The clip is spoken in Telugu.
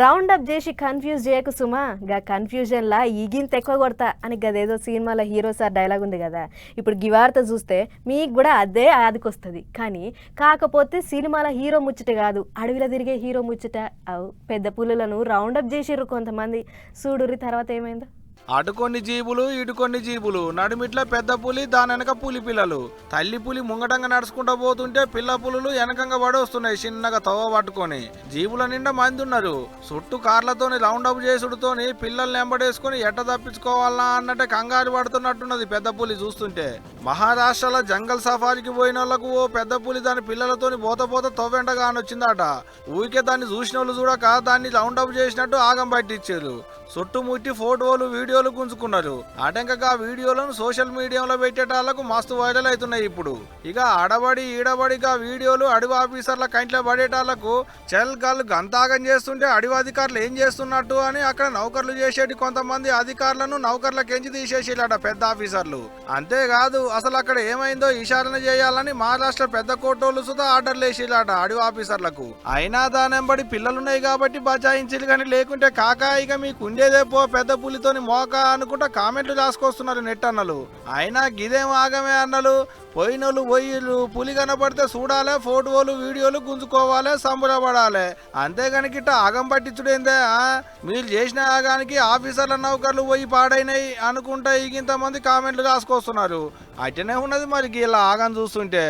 రౌండ్ అప్ చేసి కన్ఫ్యూజ్ చేయకు సుమా, గా కన్ఫ్యూజన్లా ఈగింత ఎక్కువ కొడతా అని గదేదో సినిమాలో హీరో సార్ డైలాగ్ ఉంది కదా. ఇప్పుడు గివార్త చూస్తే మీకు కూడా అదే ఆదికొస్తుంది. కానీ కాకపోతే సినిమాల హీరో ముచ్చట కాదు, అడవిలో తిరిగే హీరో ముచ్చట. అవు పెద్ద పులులను రౌండ్ అప్ చేసిర్రు కొంతమంది. చూడుర్రి తర్వాత ఏమైందో. అటు కొన్ని జీబులు ఇటు కొన్ని జీబులు, నడుమిట్ల పెద్ద పులి, దాని వెనక పులి పిల్లలు. తల్లి పులి ముంగటంగా నడుచుకుంటూ పోతుంటే పిల్ల పులులు వెనకంగా పడొస్తున్నాయి చిన్నగా తవ్వ పట్టుకొని. జీబుల నిండా మంది ఉన్నారు. చుట్టూ కార్లతోని రౌండ్ అప్ చేసుడుతోని పిల్లల్ని వెంబడేసుకుని ఎట్ట తప్పించుకోవాలా అన్నట్టే కంగారు పడుతున్నట్టున్నది పెద్ద పులి చూస్తుంటే. మహారాష్ట్రలో జంగల్ సఫారీకి పోయిన వాళ్ళకు ఓ పెద్ద పులి దాని పిల్లలతోని పోత తవ్వెండగా అనొచ్చిందట. ఊరికే దాన్ని చూసిన వాళ్ళు చూడక దాన్ని రౌండ్ అప్ చేసినట్టు ఆగం పట్టించారు. చుట్టుముట్టి ఫోటోలు వీడియోలు గుంజుకున్నారు. అటంకగా వీడియోలను సోషల్ మీడియాలో పెట్టేటాళ్లకు మస్తు వైరల్ అవుతున్నాయి ఇప్పుడు. ఇక ఈడబడిగా వీడియోలు అడవి ఆఫీసర్ల కంట్లో పడేటాళ్లకు చెల్ గల్ గంతాగం చేస్తుంటే అడవి అధికారులు ఏం చేస్తున్నట్టు అని అక్కడ నౌకర్లు చేసేటి కొంతమంది అధికారులను నౌకర్లకెంచి తీసేసేలాట పెద్ద ఆఫీసర్లు. అంతేకాదు అసలు అక్కడ ఏమైందో విచారణ చేయాలని మహారాష్ట్ర పెద్ద కోర్టోళ్ళు సుధా ఆర్డర్లు వేసేలాట అడవి ఆఫీసర్లకు. అయినా దానెంబడి పిల్లలున్నాయి కాబట్టి బచాయించాలి, కానీ లేకుంటే కాకాయిగా మీకు ఉండేదే పో పెద్ద పులితోని మోక అనుకుంటా కామెంట్లు రాసుకొస్తున్నారు నెట్ అన్నలు. అయినా గిదేం ఆగమే అన్నలు. పోయినోళ్ళు పోయిళ్ళు, పులి కనపడితే చూడాలే, ఫోటోలు వీడియోలు గుంజుకోవాలి, సంబరపడాలి. అంతేగాని గిట్ట ఆగం పట్టించుడేందే. మీరు చేసిన ఆగానికి ఆఫీసర్ల నౌకర్లు పోయి పాడైనాయి అనుకుంటా ఇంతమంది కామెంట్లు రాసుకొస్తున్నారు. అట్టనే ఉన్నది మరి ఇలా ఆగం చూస్తుంటే.